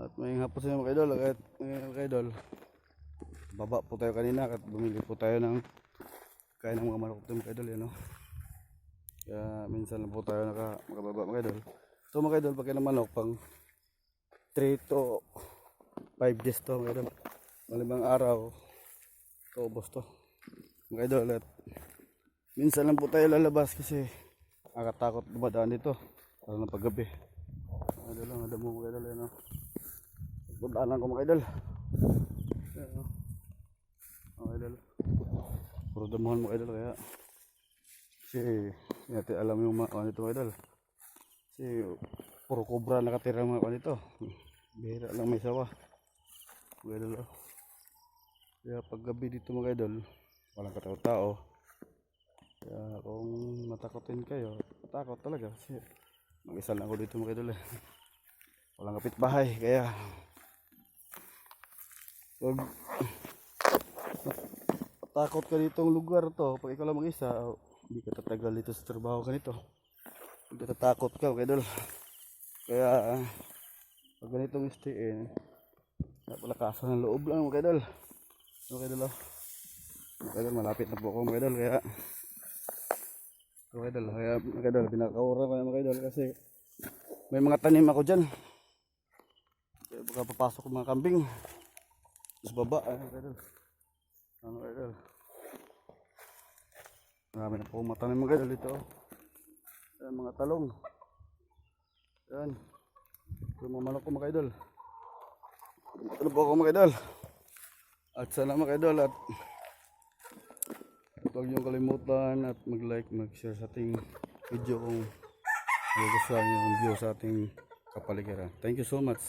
At may hapon sa mga idol, at mga idol, baba po tayo kanina at bumili po tayo ng kain ng mga manok ito mga idol, yan, no? Kaya minsan lang po tayo makababa mga idol. So mga idol, pagka ng manok pang 3 to 5 days to mga idol, malimang araw to ubos to mga idol. At minsan lang po tayo lalabas kasi nakakatakot dumadaan dito lalo na paggabi mga idol. Ang damo mga idol, yan, no? Pagdaanan ko mga idol, yan, no? Mga idol, puro damuhan mga idol. Kaya kasi hindi natin alam yung mga ano ito mga idol, kasi puro cobra nakatira mga ano ito, bihira lang may sawa mga idol, oh. Kaya pag gabi dito mga idol walang katao-tao, kaya kung matakotin kayo, matakot talaga kasi mag-isa lang ako dito mga idol, eh. Walang kapitbahay, kaya pag takot ka ditong lugar to, pag ikaw lang mag-isa, hindi ka tatagal dito sa trabaho ganito, hindi ka tatakot ka mga idol. Kaya pag ganitong stay, napalakasan ng loob lang mga idol. Okay idol, oh. Mga idol, malapit na po ako mga idol, kaya mga idol, pinakaura ko na mga idol kasi may mga tanim ako dyan, kaya baka papasok mga kambing sa baba, mga idol. Ano mga idol, marami na po matanim mga idol dito, oh. Ayan, mga talong, yan yung mga manok ko mga idol. Ano po ako mga idol, at sana mga idol, at huwag niyong kalimutan at mag-like, mag-share sa ating video kung nagugustuhan niyo yung view sa ating kapaligiran. Thank you so much.